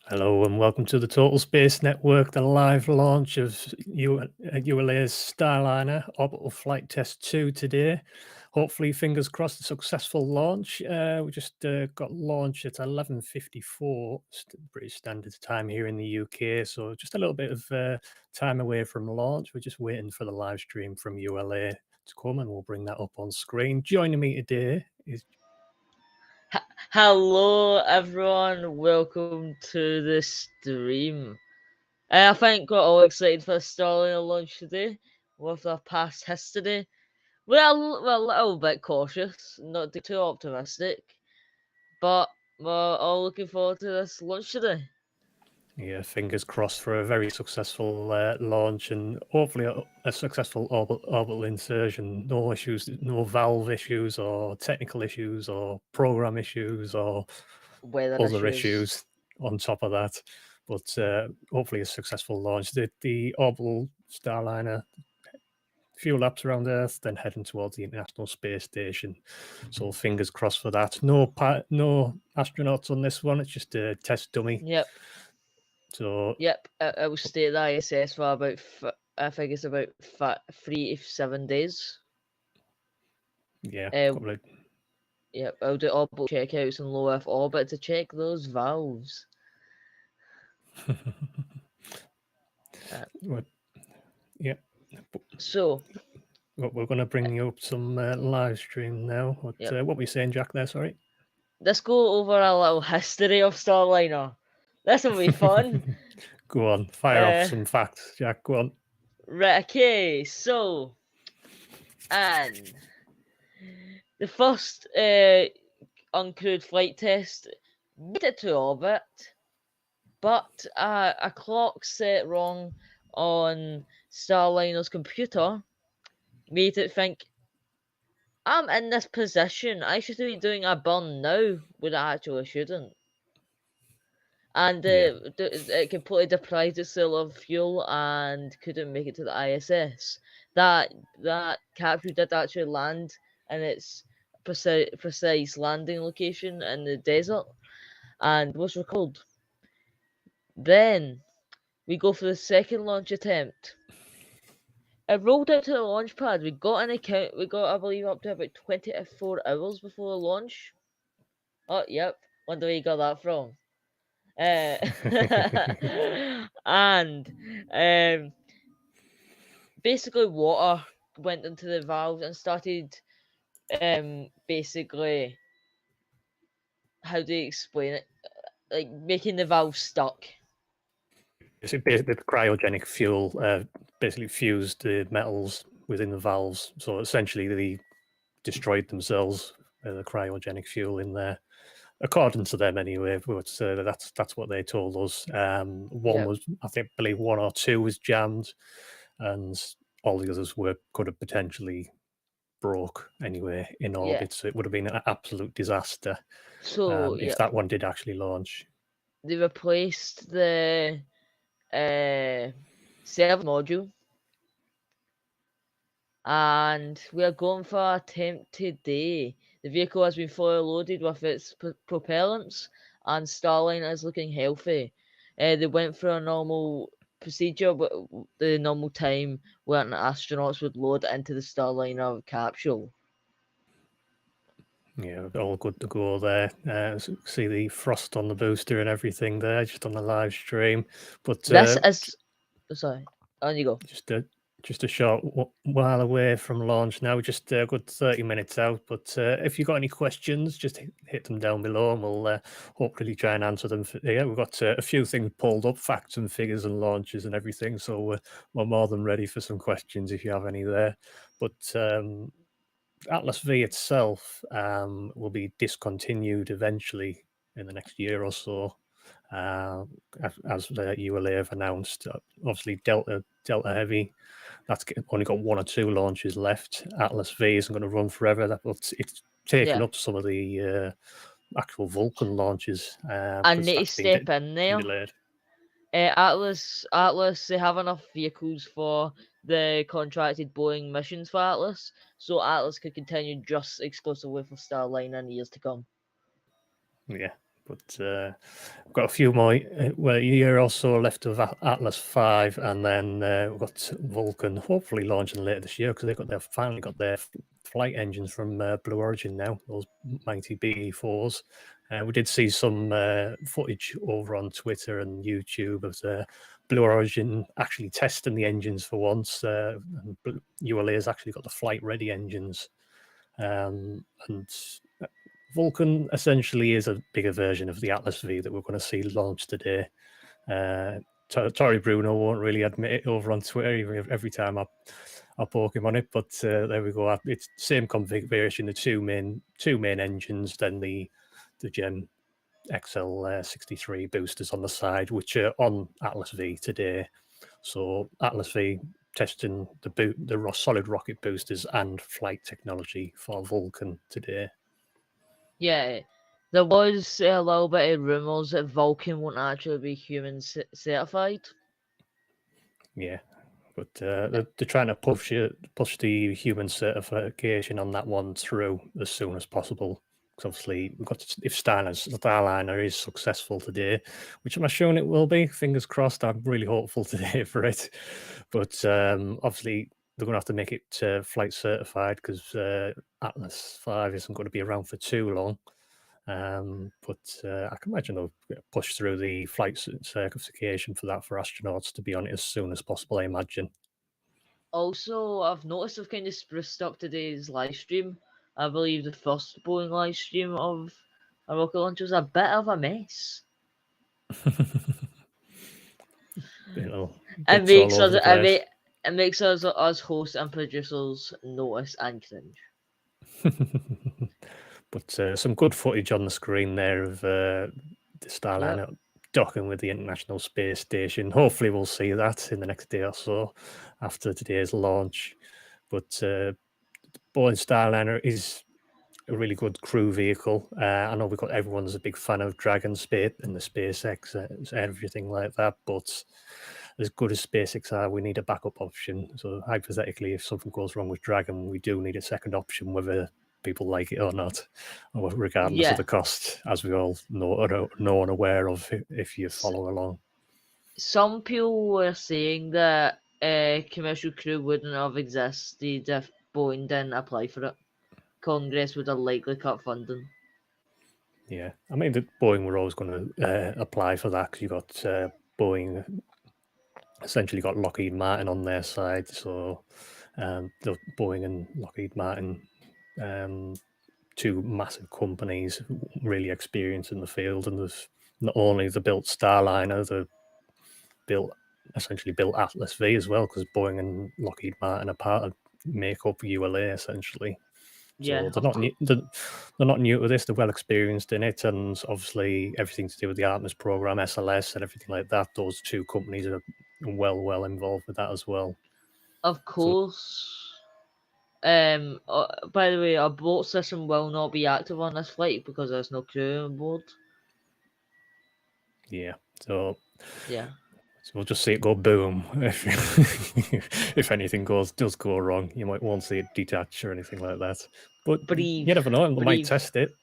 Hello and welcome to the Total Space Network, the live launch of ULA's Starliner Orbital Flight Test 2 today. Hopefully, fingers crossed, a successful launch. We just got launched at 11:54, British Standard Time here in the UK, so just a little bit of time away from launch. We're just waiting for the live stream from ULA to come, and we'll bring that up on screen. Joining me today is Hello everyone, welcome to the stream. I think we're all excited for the Starliner launch today with our past history. We're a little bit cautious, not too optimistic, but we're all looking forward to this launch today. Yeah, fingers crossed for a very successful launch and hopefully a successful orbital insertion. No issues, no valve issues or technical issues or program issues or Weather other issues. issues on top of that. But hopefully a successful launch. The orbital Starliner, few laps around Earth, then heading towards the International Space Station. So fingers crossed for that. No astronauts on this one. It's just a test dummy. Yep. So It will stay at the ISS for about, I think it's about 3 to 7 days. yeah, Yep, I'll do orbital checkouts in low Earth orbit to check those valves. Yeah. So we're going to bring you up some live stream now. What were you saying, Jack? There, sorry. Let's go over a little history of Starliner. This will be fun. Go on, fire off some facts, Jack. Go on. Right, okay, so, and the first uncrewed flight test made it to orbit, but a clock set wrong on Starliner's computer made it think, I'm in this position, I should be doing a burn now, when I actually shouldn't. And it completely deprived itself of fuel and couldn't make it to the ISS. That capsule did actually land in its precise landing location in the desert and was recalled. Then we go for the second launch attempt. It rolled out to the launch pad. We got an account. We got, I believe, up to about 24 hours before the launch. Oh, yep. Wonder where you got that from. And basically water went into the valves and started basically, how do you explain it, like making the valve stuck. Basically, the cryogenic fuel basically fused the metals within the valves, so essentially they destroyed themselves, the cryogenic fuel in there, according to them anyway. But that's what they told us. One was, believe one or two was jammed, and all the others could have potentially broke anyway in orbit. So it would have been an absolute disaster. So if that one did actually launch. They replaced the server module, and we are going for an attempt today. The vehicle has been fully loaded with its propellants, and Starliner is looking healthy. They went through a normal procedure, but the normal time when astronauts would load into the Starliner capsule. Yeah, all good to go there. See the frost on the booster and everything there, just on the live stream. But this is, sorry, on you go. Just a short while away from launch now, just a good 30 minutes out. But if you've got any questions, just hit them down below and we'll hopefully try and answer them. We've got a few things pulled up, facts and figures and launches and everything. So we're more than ready for some questions if you have any there. But AtlasV itself will be discontinued eventually in the next year or so. As the ULA have announced, obviously Delta Heavy, that's only got one or two launches left. AtlasV isn't going to run forever, but it's taken up some of the actual Vulcan launches. I need to step in there. Delayed. Atlas, they have enough vehicles for the contracted Boeing missions for Atlas, so Atlas could continue just exclusively for Starliner in years to come. Yeah, But we've got a few more, well, a year or so left of AtlasV, and then we've got Vulcan hopefully launching later this year because they've finally got their flight engines from Blue Origin now, those mighty BE4s. We did see some footage over on Twitter and YouTube of Blue Origin actually testing the engines for once. And ULA has actually got the flight-ready engines. And Vulcan essentially is a bigger version of the AtlasV that we're going to see launched today. Tori Bruno won't really admit it over on Twitter every time I poke him on it, but there we go. It's same configuration, the two main engines, then the Gen XL 63 boosters on the side, which are on AtlasV today. So AtlasV testing the solid rocket boosters and flight technology for Vulcan today. Yeah, there was a little bit of rumours that Vulcan won't actually be human certified. Yeah, but they're trying to push the human certification on that one through as soon as possible. Because obviously, if Starliner is successful today, which I'm assuming it will be. Fingers crossed. I'm really hopeful today for it. But obviously, they're going to have to make it flight certified because AtlasV isn't going to be around for too long. But I can imagine they'll push through the flight certification for that for astronauts to be on it as soon as possible, I imagine. Also, I've noticed I've kind of spruced up today's live stream. I believe the first Boeing live stream of a rocket launch was a bit of a mess. It Bits all over the place. it makes us hosts and producers notice and cringe. But some good footage on the screen there of the Starliner Yep. docking with the International Space Station. Hopefully, we'll see that in the next day or so after today's launch. But Boeing Starliner is a really good crew vehicle. I know everyone's a big fan of Dragon Space and the SpaceX, everything like that. But as good as SpaceX are, we need a backup option. So hypothetically, if something goes wrong with Dragon, we do need a second option, whether people like it or not, or regardless of the cost, as we all know and aware of if you follow along. Some people were saying that commercial crew wouldn't have existed if Boeing didn't apply for it. Congress would have likely cut funding. Yeah, I mean, Boeing were always going to apply for that because you got Boeing essentially got Lockheed Martin on their side. So the Boeing and Lockheed Martin, two massive companies, really experienced in the field, and there's not only the built Starliner, essentially built AtlasV as well, because Boeing and Lockheed Martin are part of make up ULA essentially. So they're not new to this. They're well experienced in it, and obviously everything to do with the Artemis program, SLS, and everything like that. Those two companies are well involved with that as well. Of course. By the way, our boat system will not be active on this flight because there's no crew on board. Yeah. So yeah. So we'll just see it go boom. If anything does go wrong, you won't see it detach or anything like that. But you never know, they might test it.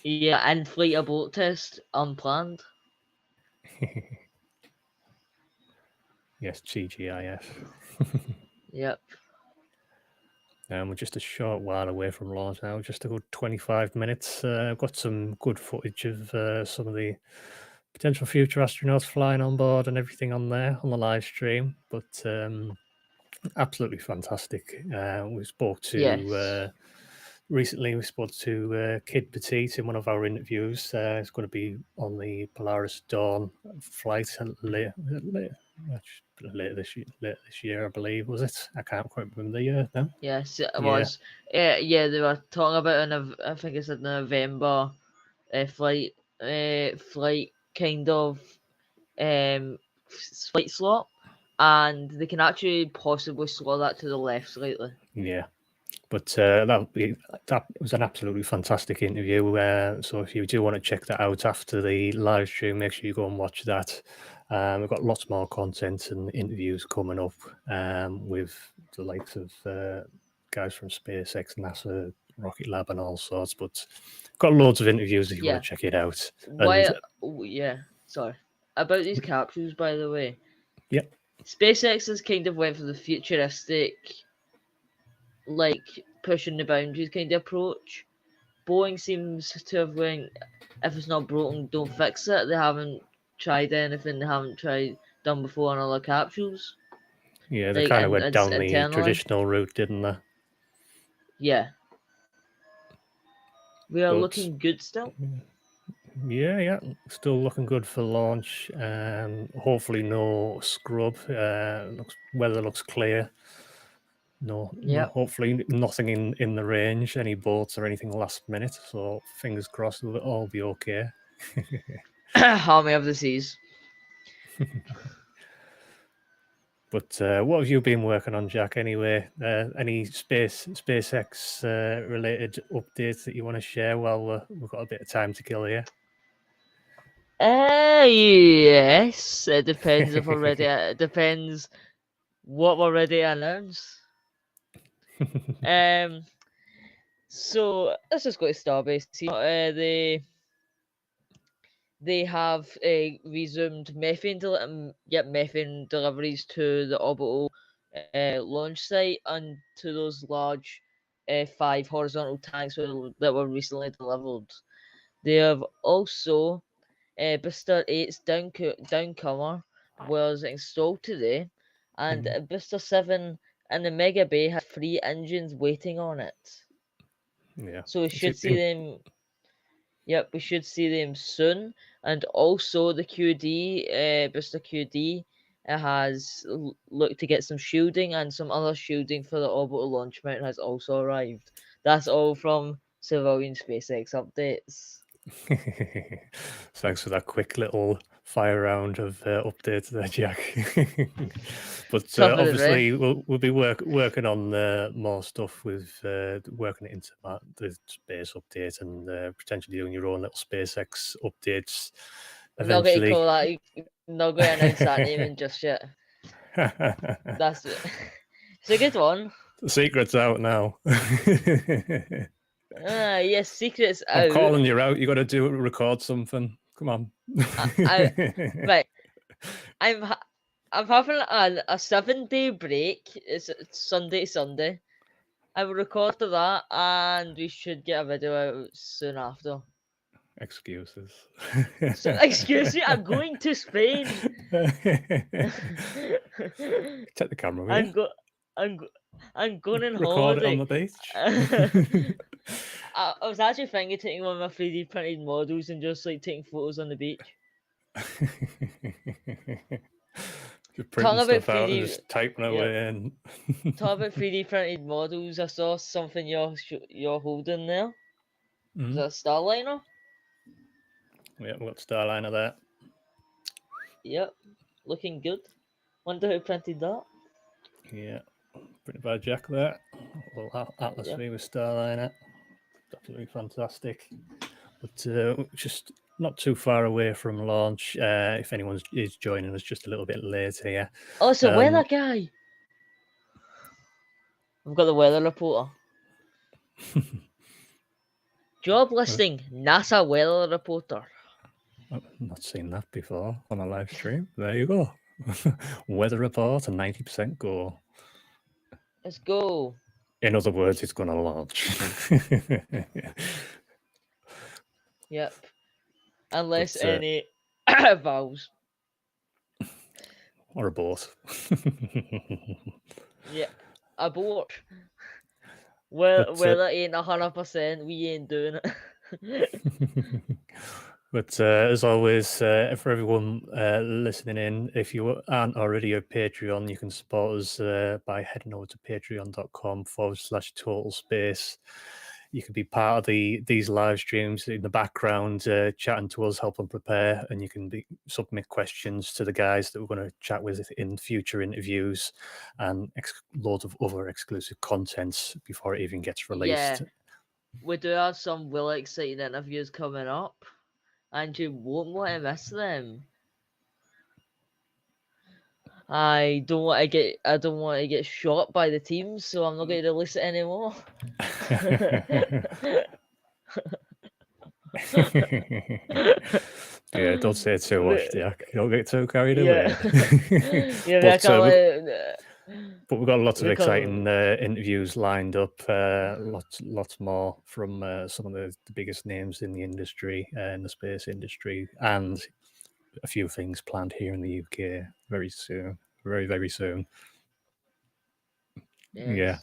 Yeah, and flight a boat test unplanned. Yes, GGIF. Yep. We're just a short while away from launch now, just a good 25 minutes. I've got some good footage of some of the potential future astronauts flying on board and everything on there on the live stream. But absolutely fantastic. We spoke to recently. We spoke to Kid Petit in one of our interviews. It's going to be on the Polaris Dawn flight later this year, I believe. Was it? I can't quite remember the year now. Yes, it was. Yeah, they were talking about I think it's a November flight kind of flight slot, and they can actually possibly slow that to the left slightly. Yeah. But that was an absolutely fantastic interview. So if you do want to check that out after the live stream, make sure you go and watch that. We've got lots more content and interviews coming up with the likes of guys from SpaceX, NASA, Rocket Lab and all sorts. But got loads of interviews if you want Yeah. to check it out. And Why? Yeah. Sorry. About these capsules, by the way, yeah, SpaceX has kind of went for the futuristic, like pushing the boundaries kind of approach. Boeing seems to have went, if it's not broken, don't fix it. They haven't tried anything they haven't tried done before on other capsules, yeah, they like kind of and went down the internally. traditional route, didn't they? Yeah, we are But looking good still. yeah, still looking good for launch. Hopefully no scrub. Weather looks clear. No, Yep. hopefully nothing in the range, any boats or anything last minute. So fingers crossed it'll all be okay. Army of the Seas. But what have you been working on, Jack? Anyway, any SpaceX related updates that you want to share while we've got a bit of time to kill here? Yes. It depends if already. It depends what already announced. Um. So let's just go to Starbase. They have resumed methane deliveries to the Orbital launch site and to those large 5 horizontal tanks that were recently delivered. They have also Booster 8's downcomer was installed today, and Booster 7 and the Mega Bay has 3 engines waiting on it. Yeah. So we should see them. Yep, we should see them soon. And also the QD, Booster QD, has looked to get some shielding, and some other shielding for the orbital launch mount has also arrived. That's all from civilian SpaceX updates. Thanks for that quick little fire round of updates there, Jack. But Top of the breath. obviously, we'll be working on more stuff with working it into the space update and potentially doing your own little SpaceX updates I'm not going to eventually. call that. Not going to announce that name just yet. That's it. It's a good one. The secret's out now. Yes, secrets I'm out. calling you out. You got to do record something. Come on. Right. I'm having a 7-day break. It's Sunday, Sunday. I will record to that, and we should get a video out soon after. Excuses. So, excuse me, I'm going to Spain. Take the camera with I'm you. go, I'm go, I'm going on Record it on holiday. the beach. I was actually thinking of taking one of my 3D printed models and just like taking photos on the beach. Just printing Talking about stuff out and 3D, just typing yeah. away. And Talk about 3D printed models. I saw something you're holding there. Is that a Starliner? Yeah, we've got Starliner there. Yep, looking good. Wonder who printed that. Yeah, printed by Jack there. Well, AtlasV with Starliner. Absolutely fantastic. But just not too far away from launch. If anyone is joining us just a little bit late here. Oh, it's a weather guy. I've got the weather reporter. Job listing, NASA weather reporter. I've not seen that before on a live stream. There you go. Weather report, a 90% go. Let's go. In other words, it's going to launch. Yep. Unless But, any vowels. Or a boat. Yeah. Abort. Weather ain't 100%. We ain't doing it. But as always, for everyone listening in, if you aren't already a Patreon, you can support us by heading over to patreon.com/total space. You can be part of these live streams in the background, chatting to us, helping prepare, and you can submit questions to the guys that we're going to chat with in future interviews and loads of other exclusive contents before it even gets released. Yeah. We do have some really exciting interviews coming up, and you won't want to miss them. I don't want to get shot by the team, so I'm not going to release it anymore. Yeah, don't say it too much, Jack. Don't get too carried Yeah. away. Yeah, I can't But we've got lots of we exciting can't interviews lined up. Lots more from some of the biggest names in the industry, in the space industry, and a few things planned here in the UK very soon. Very, very soon. Yeah. Yes.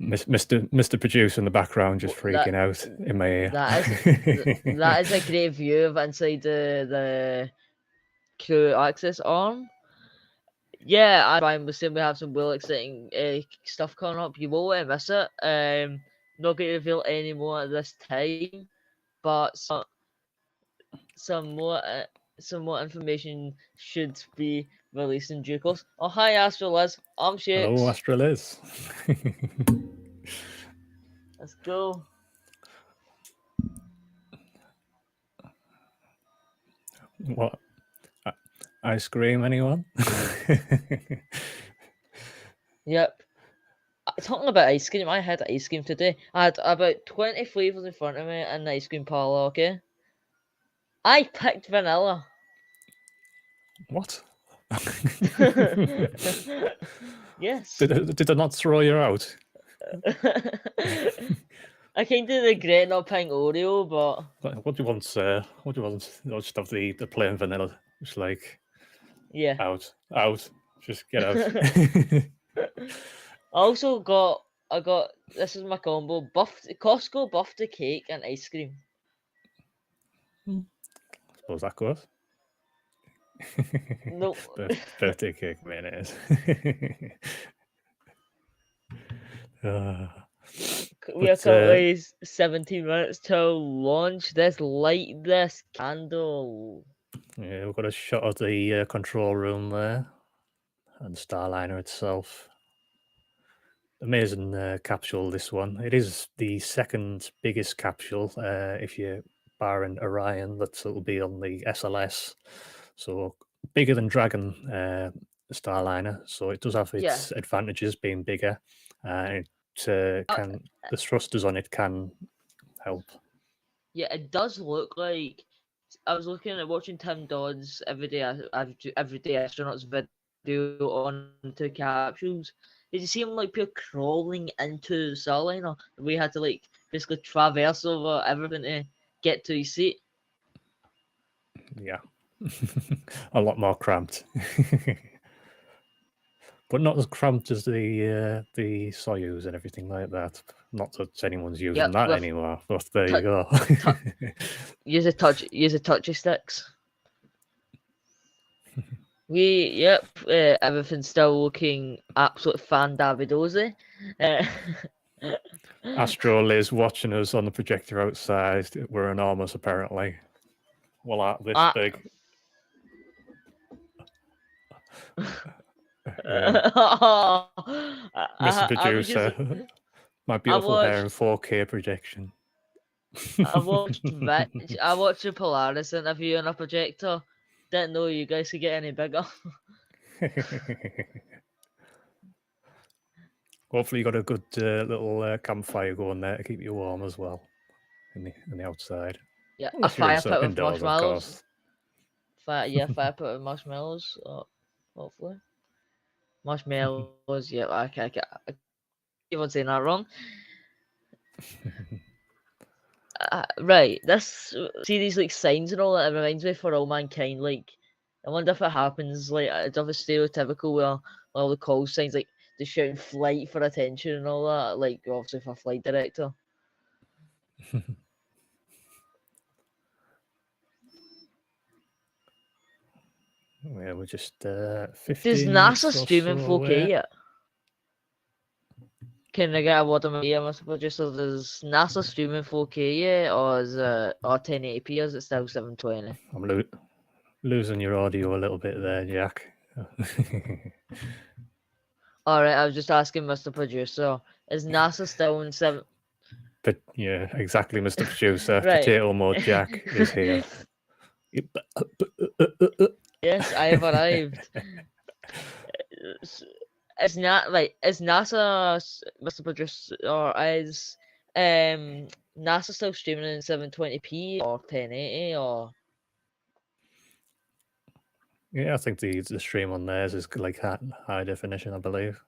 Mr. Producer in the background just freaking That out in my ear. that is a great view of inside the crew access arm. Yeah, I Brian was saying we have some real exciting stuff coming up. You won't want to miss it. Not going to reveal any more at this time, but some more uh, some more information should be released in due course. Oh hi Astro Liz, I'm Hello, Shakes. Astraliz. Let's go. What? Ice cream, anyone? Yep. Talking about ice cream, I had ice cream today. I had about 20 flavours in front of me in the ice cream parlour, okay? I picked vanilla. What? Yes. Did I not throw you out? I kind of regret not picking Oreo, but What do you want, sir? What do you want? I'll just have the plain vanilla. Just like yeah. out. Just get out. I got this is my combo: Costco buffed cake and ice cream. Suppose that goes. No, Birthday cake mayonnaise. we are But currently 17 minutes till launch. Let's light this candle. yeah, we've got a shot of the control room there and Starliner itself. Amazing capsule, this one. It is the second biggest capsule if you barring Orion, that'll be on the SLS. So bigger than Dragon Starliner. So it does have Yeah, its advantages being bigger. It uh, can the thrusters on it can help. yeah. It does look like I was looking at watching Tim Dodd's everyday astronauts video on two capsules. Did you see him like pure crawling into the Starliner? We had to like basically traverse over everything to get to his seat. Yeah, a lot more cramped. But not as cramped as the Soyuz and everything like that. Not that anyone's using Yep, that with anymore, but there you tu- go. use a touchy sticks. Everything's still looking absolute fan davidozy. Uh, Astro Liz watching us on the projector outside. We're enormous, apparently. Well, this I, big. Yeah. Mr. I was just Producer, my I beautiful hair in watched 4K projection. I watched the Polaris interview on a projector. Didn't know you guys could get any bigger. Hopefully, you got a good little campfire going there to keep you warm as well in the outside. Yeah, a Unless you're fire pit with indoors, of marshmallows. course. Fire pit with marshmallows. Hopefully, marshmallows. Yeah, I keep on saying that wrong. Right, this see these like signs and all that. It reminds me for all mankind. Like, I wonder if it happens. Like, it's of a stereotypical where all the call signs like they shouting flight for attention and all that. Like, obviously for flight director. Yeah, we're just Does 15 NASA minutes or stream in so 4K away. yet? Can I get a word of my ear, Mr. Producer? Does NASA stream in 4K yet, or is it or 1080p? Or is it still 720? I'm losing your audio a little bit there, Jack. All right, I was just asking Mr. Producer. Is NASA still in seven? But yeah, exactly, Mr. Producer. Right. Potato mode Jack is here. Yes, I have arrived. It's not like is NASA, Mr. Producer, or is NASA still streaming in 720p or 1080 or? Yeah, I think the stream on theirs is like high definition, I believe.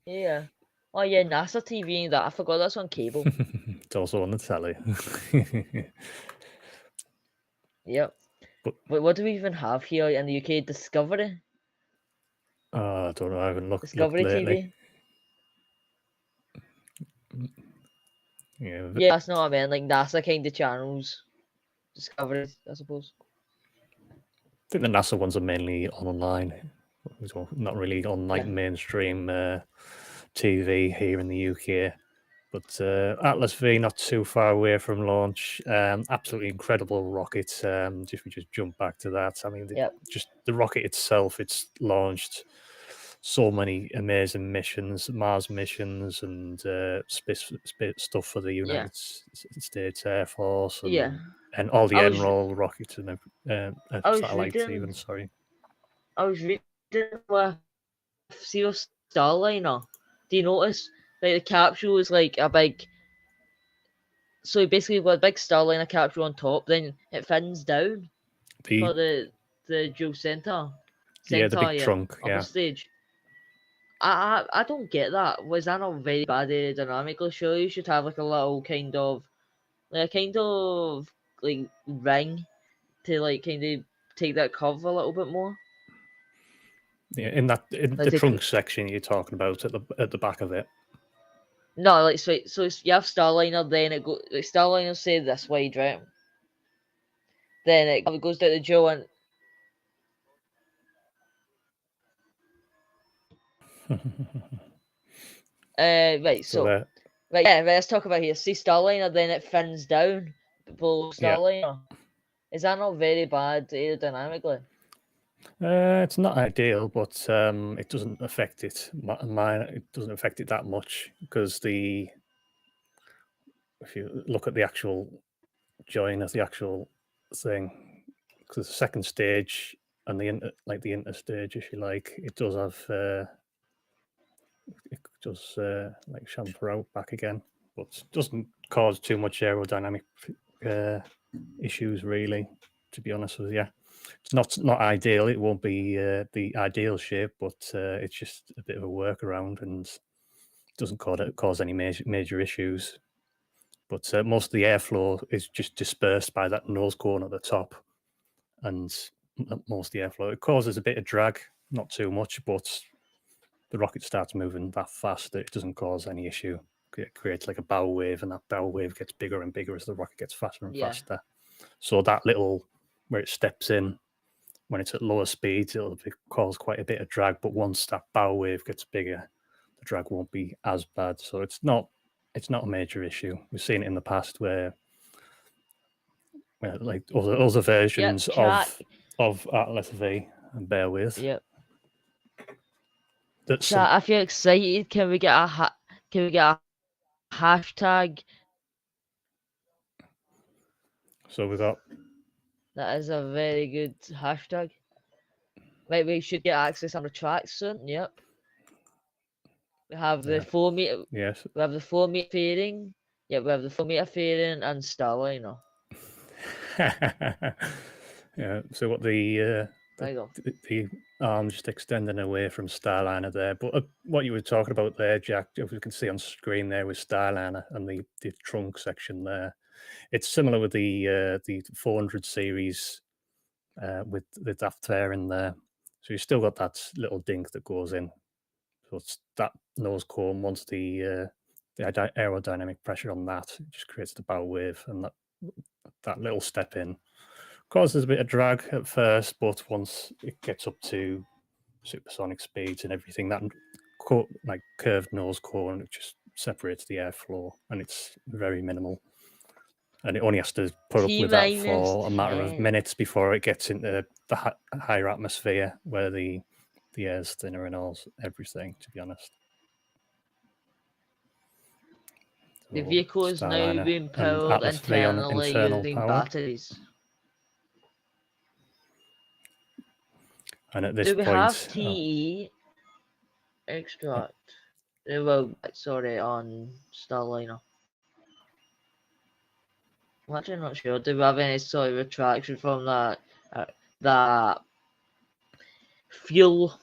Yeah. Oh yeah, NASA TV and that. I forgot that's on cable. It's also on the telly. Yep. But But what do we even have here in the UK? Discovery? I don't know. I haven't looked Discovery lately. TV? Yeah, Yeah, that's not what I meant. Like NASA kind of channels. Discovery, I suppose. I think the NASA ones are mainly online, so not really on like Yeah. mainstream TV here in the UK. But AtlasV not too far away from launch. Absolutely incredible rocket. If we just jump back to that, I mean, Yep. just the rocket itself, it's launched so many amazing missions, Mars missions, and space stuff for the Yeah. United States Air Force, Yeah. and all the I was Enroll rockets and I was satellites reading even. Sorry. I was reading with Zero Starliner. Do you notice like the capsule is like a big, so basically with a big Starliner capsule on top, then it fins down The for the dual Yeah, the center, big yeah, trunk. upper Yeah, stage. I don't get that. Was that not very bad aerodynamically? Surely you should have like a little kind of like ring to like kind of take that curve a little bit more. yeah. In Like the take trunk section you're talking about at the back of it. no, like you have Starliner, then it go like Starliner say this wide, right? Then it goes down to Joe and right, So so that right, yeah, right, let's talk about here. See Starliner, then it fins down below yeah. Starliner. Is that not very bad aerodynamically? It's not ideal, but it doesn't affect it. It doesn't affect it that much because if you look at the actual join of the actual thing, because the second stage and the inter stage, if you like, it does have it does like chamfer out back again, but doesn't cause too much aerodynamic uh, issues really. To be honest with you, it's not ideal. It won't be the ideal shape, but it's just a bit of a workaround and doesn't cause any major issues. But most of the airflow is just dispersed by that nose cone at the top, and most of the airflow it causes a bit of drag, not too much, but the rocket starts moving that fast that it doesn't cause any issue. It creates like a bow wave, and that bow wave gets bigger and bigger as the rocket gets faster and Yeah, faster. So that little where it steps in when it's at lower speeds, it'll cause quite a bit of drag. But once that bow wave gets bigger, the drag won't be as bad. So it's not a major issue. We've seen it in the past where like other yep, versions chat, of Atlas V, and bear with yep, that some. chat. If you're excited, can we get a hashtag? So we've got That is a very good hashtag. Right, we should get access on the tracks soon. Yep. We have the yeah, 4 meter. yes. We have the 4 meter fairing. Yeah, we have the 4 meter fairing and Starliner. Yeah. So what There you go. the arm just extending away from Starliner there, but what you were talking about there, Jack, if we can see on screen there with Starliner and the trunk section there, it's similar with the 400 series with that flare in there. So you still got that little dink that goes in. So it's that nose cone once the aerodynamic pressure on that it just creates the bow wave, and that little step in causes a bit of drag at first, but once it gets up to supersonic speeds and everything, that like curved nose cone it just separates the airflow, and it's very minimal. And it only has to put up T with that minus for a matter of 10. minutes before it gets into the higher atmosphere where the air's thinner and all everything. To be honest, The So vehicle is now Starliner being and powered AtlasV on internally internal using power. batteries. And at this Do we have point, TE extract? Well, sorry, on Starliner. I'm actually not sure. Do we have any sort of retraction from that? That fuel,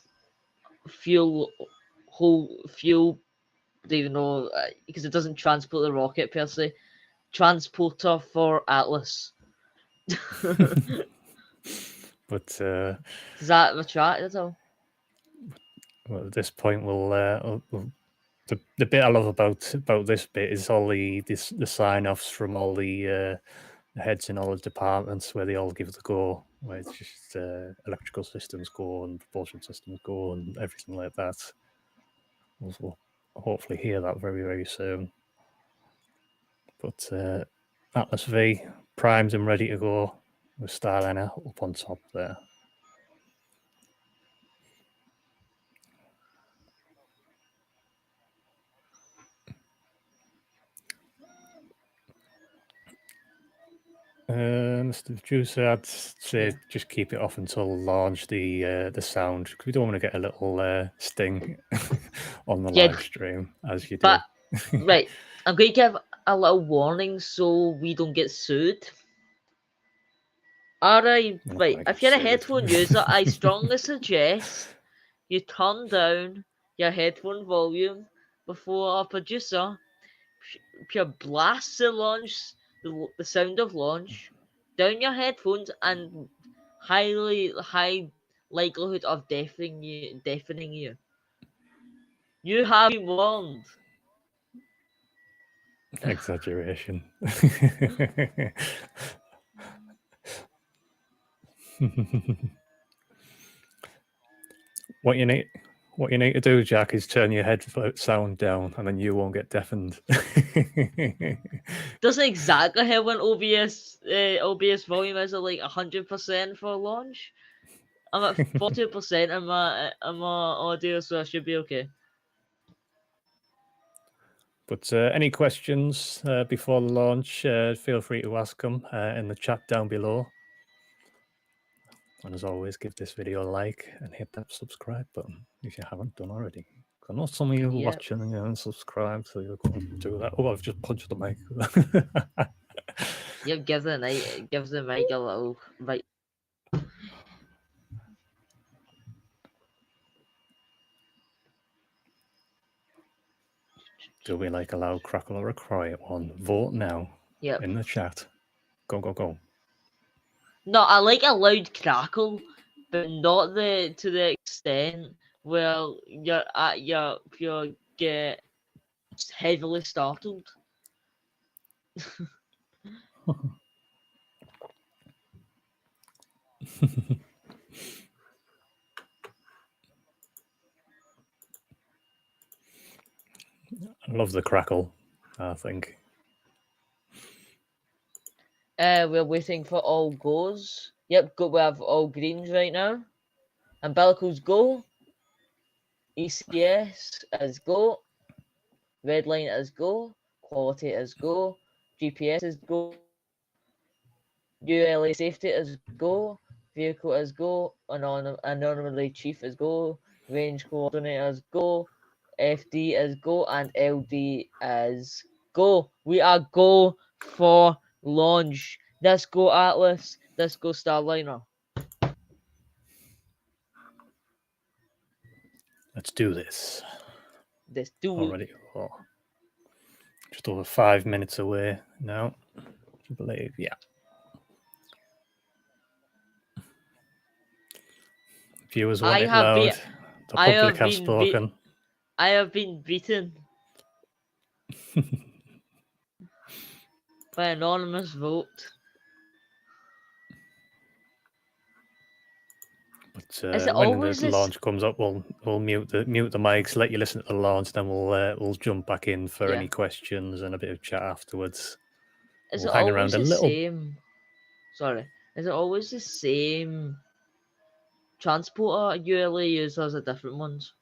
fuel. Do you know? Because it doesn't transport the rocket per se. Transporter for Atlas. but Does that retract at all? well, at this point, the bit I love about this bit is all the sign offs from all the heads in all the departments where they all give the go, where it's just electrical systems go and propulsion systems go and everything like that. We'll hopefully hear that very, very soon. But Atlas V primed and ready to go with Starliner up on top there. Mr. Producer, I'd say just keep it off until launch, the sound, because we don't want to get a little sting on the live stream, as you do. But right, I'm going to give a little warning so we don't get sued. Alright, right. If you're a headphone user, I strongly suggest you turn down your headphone volume before our producer pure blasts the sound of launch down your headphones and high likelihood of deafening you. You have been warned. Exaggeration. What you need to do, Jack, is turn your headphone sound down, and then you won't get deafened. Doesn't exactly have an OBS volume is at like 100% for launch. I'm at 40% in my audio, so I should be okay. But any questions before the launch, feel free to ask them in the chat down below. And as always, give this video a like and hit that subscribe button if you haven't done already. I know some of you are watching and you haven't subscribed, so you're going to do that. Oh, I've just punched the mic. Yep, give the mic a little right. Do we like a loud crackle or a quiet one? Vote now in the chat. Go, go, go. No, I like a loud crackle, but not to the extent where you get heavily startled. I love the crackle, I think. We're waiting for all goes. Yep, we have all greens right now. Umbilicals go. ECS is go. Red line is go. Quality is go. GPS is go. ULA safety is go. Vehicle is go. Anonymity chief is go. Range coordinator is go. FD is go. And LD is go. We are go for launch. Let's go Atlas. Let's go Starliner. Let's do this. Let's do already. Oh, just over 5 minutes away now, I believe. Yeah. Viewers want it loud. The public have spoken. I have been beaten by anonymous vote. But when the launch comes up, we'll mute the mics, let you listen to the launch, then we'll jump back in for any questions and a bit of chat afterwards. Is it always the same? Sorry, is it always the same transporter ULA use as the different ones?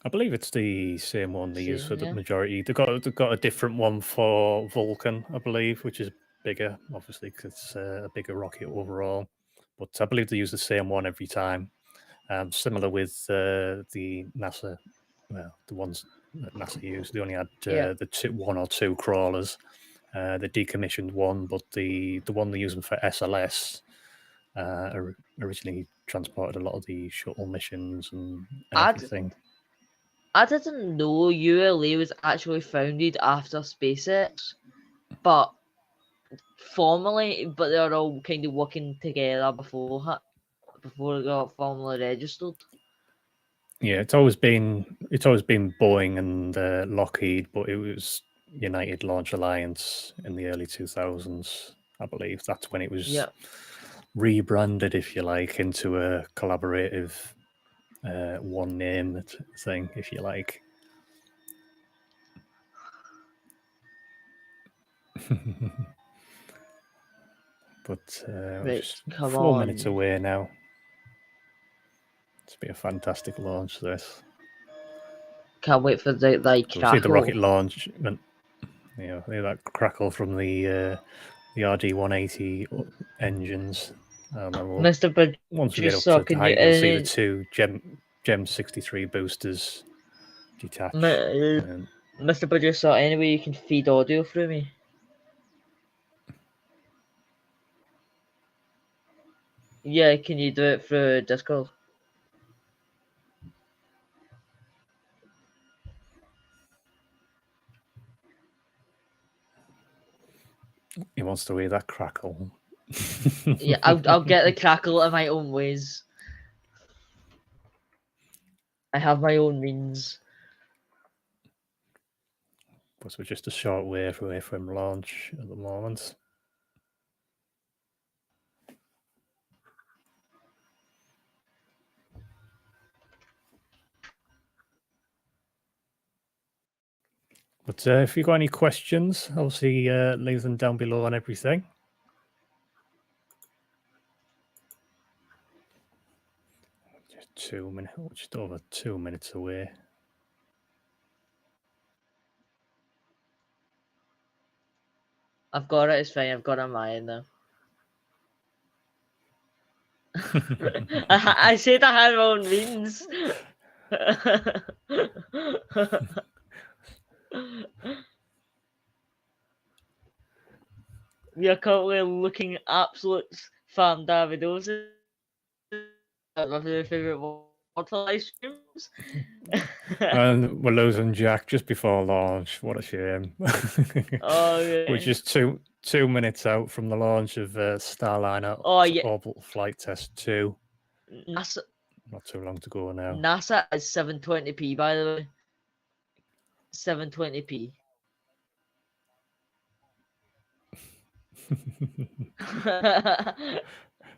I believe it's the same one they use Same, for the yeah. majority. They've got a different one for Vulcan, I believe, which is bigger, obviously, because it's a bigger rocket overall. But I believe they use the same one every time. Similar with the NASA, well, the ones that NASA used. They only had Yeah. one or two crawlers. The decommissioned one, but the one they're using for SLS originally transported a lot of the shuttle missions and I, d- everything. I didn't know ULA was actually founded after SpaceX, but formally, they're all kind of working together before it got formally registered. Yeah, it's always been Boeing and Lockheed, but it was United Launch Alliance in the early 2000s, I believe. That's when it was Yeah. rebranded, if you like, into a collaborative one name thing, if you like. But we're Right, just come 4 minutes on. away now. It's been a fantastic launch, this. Can't wait for the So we see the rocket crackle. launch, and that crackle from the RD-180 engines. And then Mr. once we get up to Producer, the can you height, you'll see the two Gem 63 boosters detach. And Mr. Producer, any way you can feed audio through me? Yeah, can you do it through Discord? he wants to hear that crackle. Yeah, I'll get the crackle in my own ways. I have my own means. But we're just a short way away from launch at the moment. But if you've got any questions, obviously leave them down below on everything. Just 2 minutes, just over 2 minutes away. I've got it, it's fine, I've got it on my end now. I said I had my own means. We are currently looking absolute fan Davidoses. My favourite water live streams. And we're losing Jack just before launch. What a shame. Oh, yeah. We're just 2 minutes out from the launch of Starliner Yeah. Orbital Flight Test 2. NASA, Not too long to go now. NASA is 720p, by the way. 720p.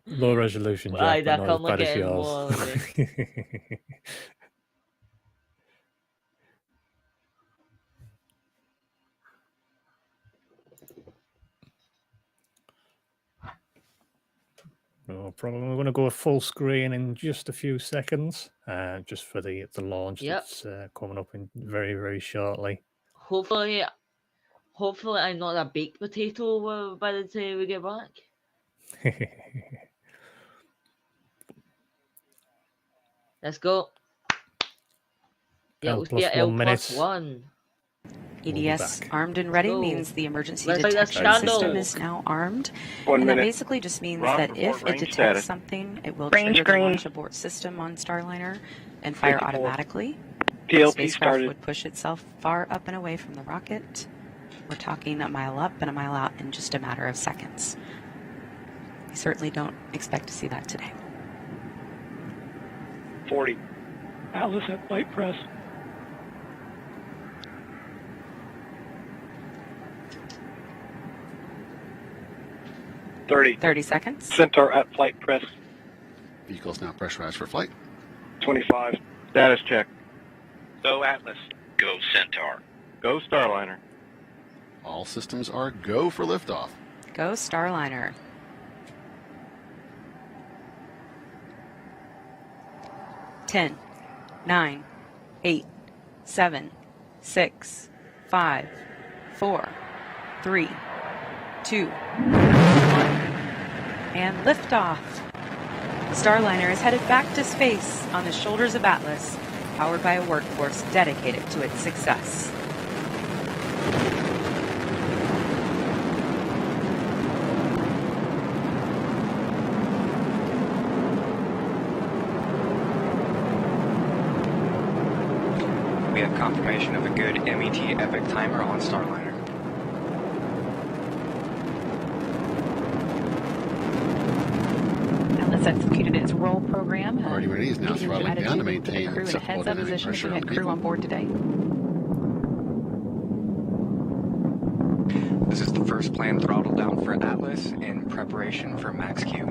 Low resolution, Aye, Jack, but they're not as currently bad as getting yours. more than me. No problem. We're going to go full screen in just a few seconds, just for the launch Yep. that's coming up in very, very shortly. Hopefully I'm not a baked potato by the time we get back. Let's go. Yeah, L we'll plus be at 1 L minute. plus 1. EDS back. armed and ready Go. means the emergency Let's play that detection system candle. is now armed. 1 and that minute. basically just means Rob, that report if it range detects status. something, it will Range trigger the green. launch abort system on Starliner and fire 54. automatically. The PLP spacecraft started. would push itself far up and away from the rocket. We're talking a mile up and a mile out in just a matter of seconds. We certainly don't expect to see that today. 40. Atlas at flight press. 30. 30 seconds. Centaur at flight press. Vehicles now pressurized for flight. 25. Status check. Go Atlas. Go Centaur. Go Starliner. All systems are go for liftoff. Go Starliner. 10, 9, 8, 7, 6, 5, 4, 3, 2, 1, and liftoff. The Starliner is headed back to space on the shoulders of Atlas, powered by a workforce dedicated to its success. We have confirmation of a good MET epic timer on Starliner. Atlas executed its roll program. Already ready is now Giving your throttling down to attitude, put the maintain crew in a acceptable heads-up dynamic position if pressure you on had the crew on vehicle. board today. This is the first planned throttle down for Atlas in preparation for max Q.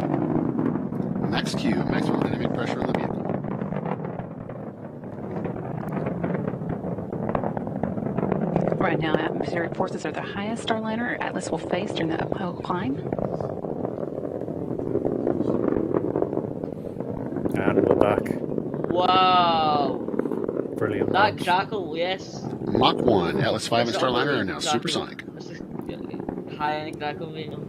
Max Q, maximum dynamic pressure on the vehicle. Right now, atmospheric forces are the highest Starliner Atlas will face during the uphill climb. And we're back. Wow. Brilliant That launch. crackle, yes. Mach 1, Atlas V and That's Starliner are unbelievable now crackle. supersonic. That's just high end crackle, you know.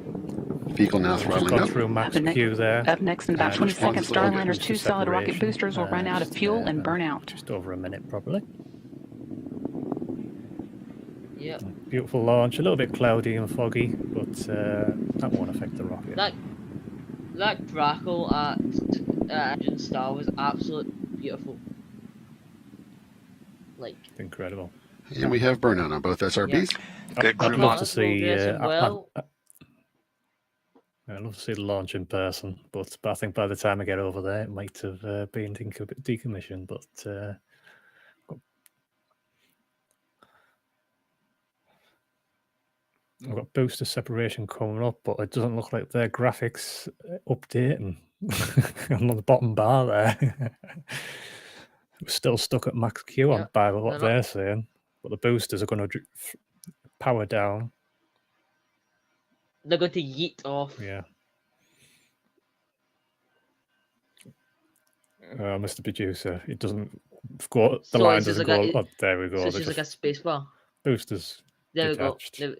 Vehicle now Just throttling gone up. through max Up next- Q there. Up next, in about And 20 response seconds, is looking good. Starliner's Booster 2 solid rocket separation, boosters will run out of fuel and burn out. Just over a minute, probably. Yep. Beautiful launch. A little bit cloudy and foggy, but that won't affect the rocket. That crackle at Engine Star was absolutely beautiful. Like, Incredible. And we have burnout on both SRBs. Good I'd crew love launch. to see. progressing well. I'd love to see the launch in person, but I think by the time I get over there, it might have been decommissioned. But I've got booster separation coming up, but it doesn't look like their graphics updating on the bottom bar there. We're still stuck at max Q on Yeah, by what they're they're saying, but the boosters are going to power down. They're going to yeet off. Yeah. Mr. Producer, it doesn't go. The So line it's just doesn't like go. a- Oh, there we go. So it's They're just like a just space bar. boosters There detached. we go.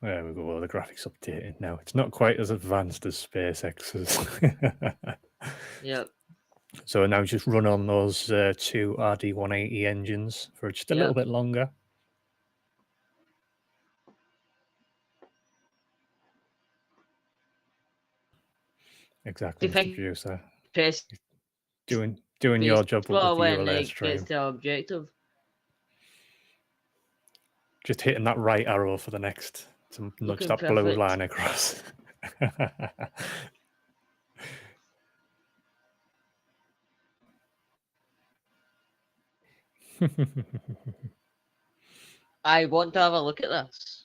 There we go. The graphics updated now. It's not quite as advanced as SpaceX's. Yep. So now just run on those two RD-180 engines for just a little bit longer. Exactly, Mr. Producer. Press Doing your job with the when ULA it stream. gets to our objective. Just hitting that right arrow for the next to nudge Looking that blue perfect. line across. I want to have a look at this.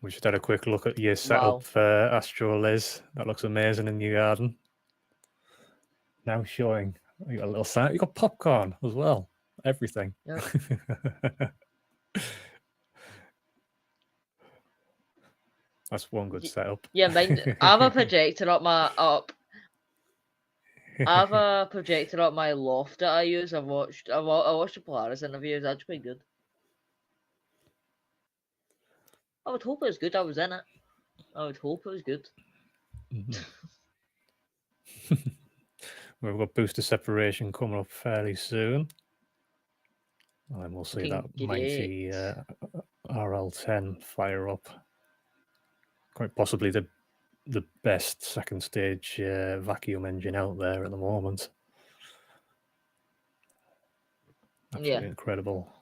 We just had a quick look at your setup for Astro Liz. That looks amazing in your garden. Now showing you got a little sign. You got popcorn as well. Everything. Yep. That's one good setup. Yeah, mine. I have a projector up my I have a projector up my loft that I use. I watched the Polaris interview. That's quite good. I would hope it was good. I was in it. I would hope it was good. We've got booster separation coming up fairly soon. And then we'll see that mighty RL10 fire up. Quite possibly the best second stage vacuum engine out there at the moment. Absolutely incredible.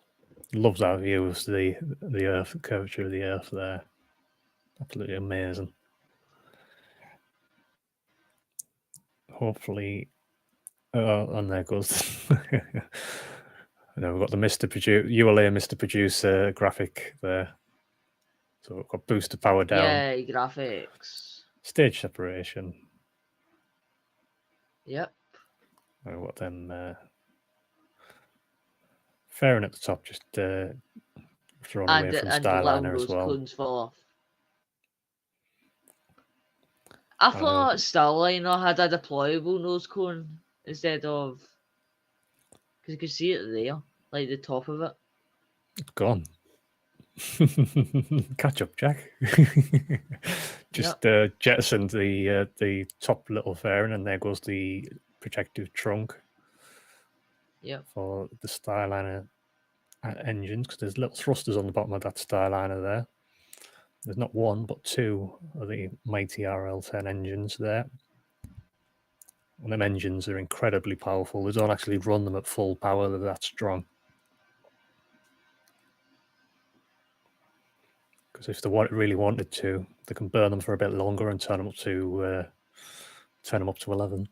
Loves our view of the Earth, the curvature of the Earth there. Absolutely amazing. Hopefully, and there goes. We've got the ULA Mr. Producer graphic there. So we've got booster power down. Yeah, graphics. Stage separation. Yep. We've got them fairing at the top, just thrown away from and letting Starliner as those well. cones fall off. I thought Starliner had a deployable nose cone instead of, because you could see it there, like the top of it. It's gone. Catch up, Jack. Just jettisoned the top little fairing, and there goes the protective trunk. Yep. For the Starliner engines, because there's little thrusters on the bottom of that Starliner there. There's not one, but two of the mighty RL-10 engines there. And them engines are incredibly powerful. They don't actually run them at full power, they're that strong. Because if they really wanted to, they can burn them for a bit longer and turn them up to 11.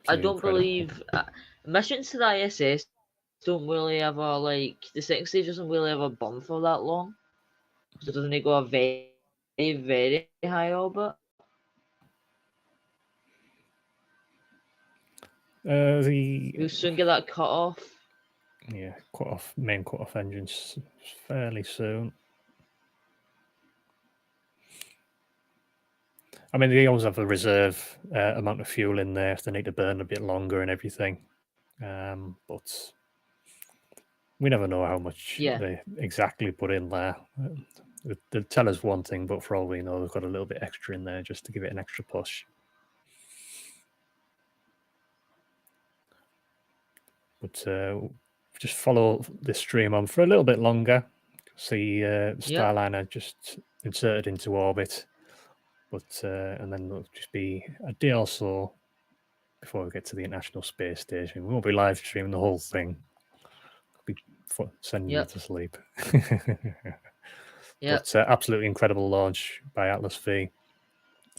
I Absolutely don't incredible. believe missions to the ISS don't really ever, like, the second stage doesn't really ever burn for that long. So doesn't it go a very, very high orbit? We'll soon get that cut off. Yeah, main cut off engines fairly soon. I mean, they always have a reserve amount of fuel in there if they need to burn a bit longer and everything. But we never know how much they exactly put in there. They'll tell us one thing, but for all we know, they've got a little bit extra in there just to give it an extra push. But just follow this stream on for a little bit longer. See Starliner just inserted into orbit. But and then it'll just be a day or so before we get to the International Space Station. We won't be live streaming the whole thing. We'll be sending you to sleep. But absolutely incredible launch by AtlasV.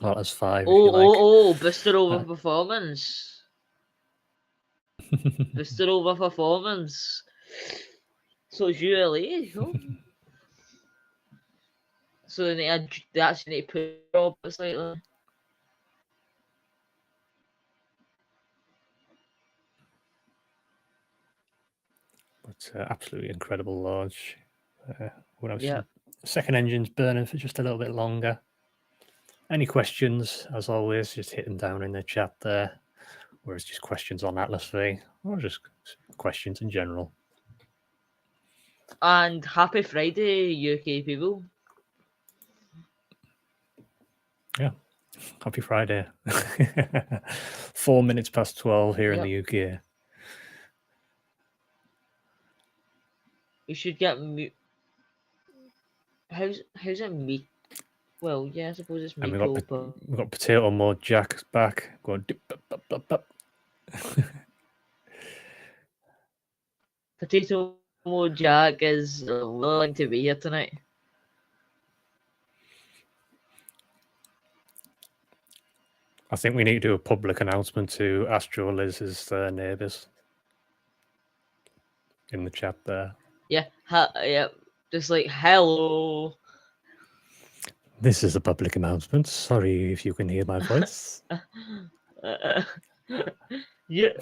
AtlasV, if you like. Boosted over performance. Boosted over performance. So it's ULA. Oh. So they actually need to put it up slightly. But absolutely incredible launch. Second engine's burning for just a little bit longer. Any questions, as always, just hit them down in the chat there. Or it's just questions on AtlasV, or just questions in general. And happy Friday, UK people. Yeah, happy Friday. 4 minutes past 12 here in the UK. We should get how's it meat? Well, yeah, I suppose it's meat. We've got potato mode. Jack's back. Going dip, dip, dip, dip. Potato mode Jack is willing to be here tonight. I think we need to do a public announcement to Astro Liz's neighbours in the chat there. Yeah, just like hello. This is a public announcement. Sorry if you can hear my voice. Yeah.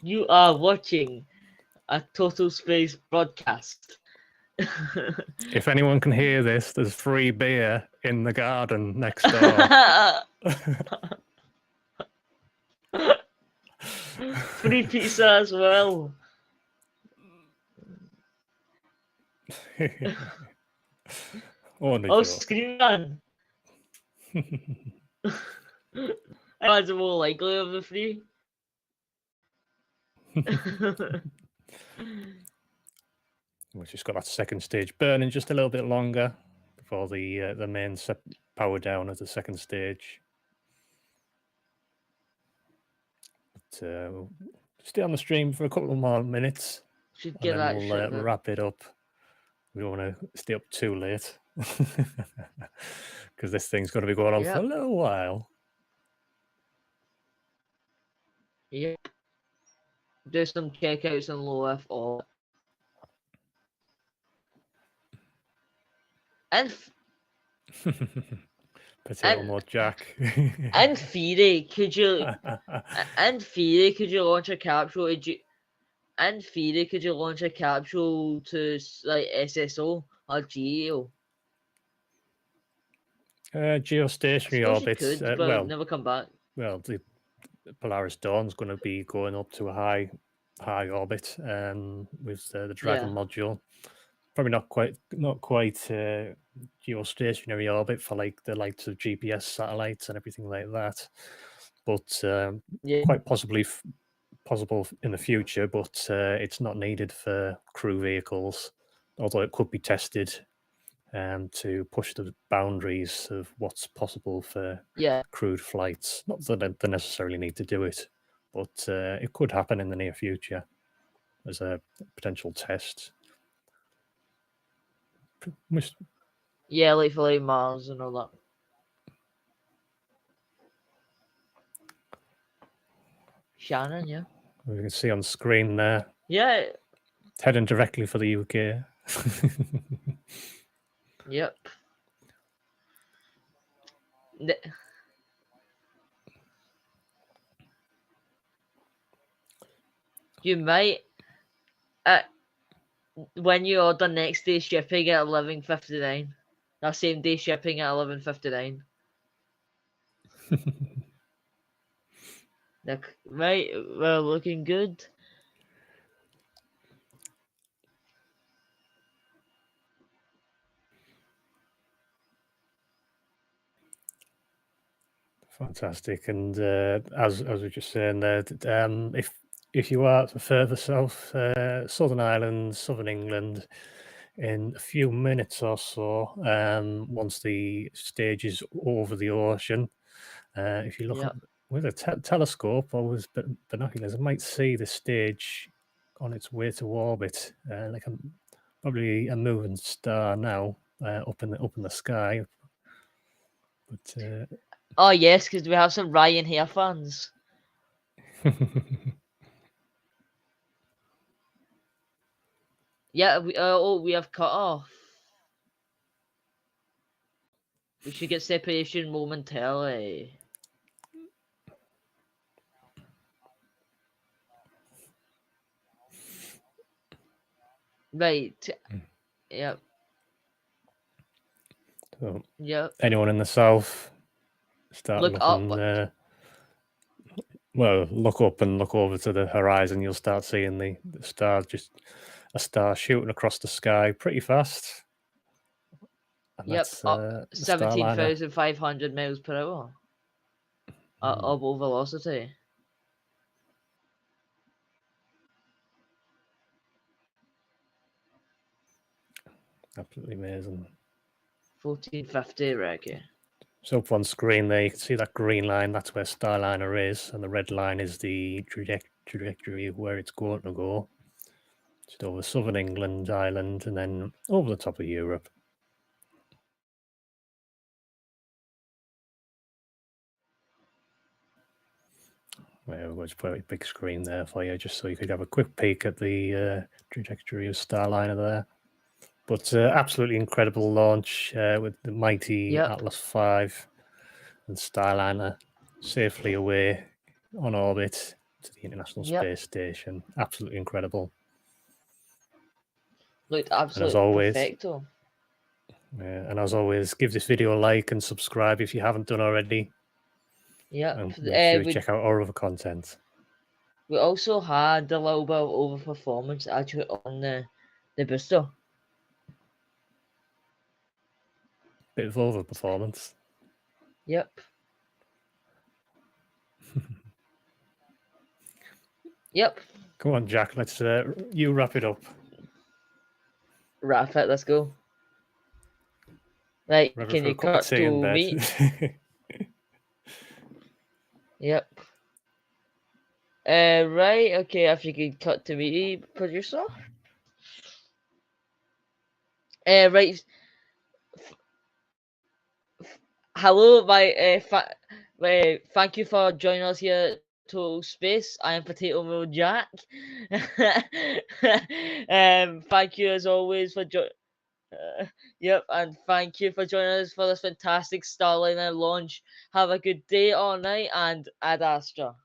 You are watching a Total Space broadcast. If anyone can hear this, there's free beer in the garden next door. Free pizza as well. Scream man. That's more likely of the three. We've just got that second stage burning just a little bit longer before the main power down at the second stage. But, stay on the stream for a couple of more minutes. Should get that we'll wrap it up. We don't want to stay up too late because this thing's going to be going on for a little while. Yep. Do some checkouts on low F or and Potato And mode Jack. in theory, could you? In theory, could you launch a capsule? In theory, could you launch a capsule to like SSO or GEO? I Geostationary suppose you orbit. could, but never come back. Well, the Polaris Dawn's going to be going up to a high orbit with the Dragon Yeah. module. Probably not quite geostationary orbit for like the likes of GPS satellites and everything like that, but Yeah. quite possible in the future. But it's not needed for crew vehicles, although it could be tested to push the boundaries of what's possible for Yeah. crewed flights. Not that they necessarily need to do it, but it could happen in the near future as a potential test. Yeah, like for like Mars and all that. Shannon, yeah. We can see on screen there, Yeah. heading directly for the UK. Yep. You might, when you order next day shipping at 11:59, that same day shipping at 11:59. Right, well, looking good. Fantastic. And as we were just saying there, if you are further south, Southern Ireland, Southern England, in a few minutes or so, once the stage is over the ocean, if you look Yep. up with a telescope or with binoculars, I might see the stage on its way to orbit, probably a moving star now, up in the sky. But Oh yes, because we have some Ryan Hare fans. Yeah, we have cut off. We should get separation momentarily. Right. Yep. So Yep. anyone in the south, start Look looking. up. Well, look up and look over to the horizon. You'll start seeing the star, just a star shooting across the sky pretty fast. And Yep. that's Up the Starliner. 17,500 miles per hour. Orbital velocity. Absolutely amazing. 1450, Ricky. So up on screen there, you can see that green line. That's where Starliner is, and the red line is the trajectory of where it's going to go. Just over southern England, Ireland, and then over the top of Europe. We'll just put a big screen there for you, just so you could have a quick peek at the trajectory of Starliner there. But absolutely incredible launch with the mighty AtlasV and Starliner safely away on orbit to the International Space Station. Absolutely incredible. Looked absolutely perfecto. And as always, give this video a like and subscribe if you haven't done already. Yeah. And make sure you check out our other content. We also had a little bit of overperformance actually on the booster. Bit of overperformance. Yep. Yep. Come on, Jack. Let's you wrap it up. Wrap it. Let's go. Right. Ready can for you a cup of cut tea in to bed? me? Yep. Right. Okay. If you could cut to me, producer. Right. Hello, thank you for joining us here at Total Space. I am Potato Mode Jack. Thank you as always for Yep, and thank you for joining us for this fantastic Starliner launch. Have a good day or night, and Ad Astra.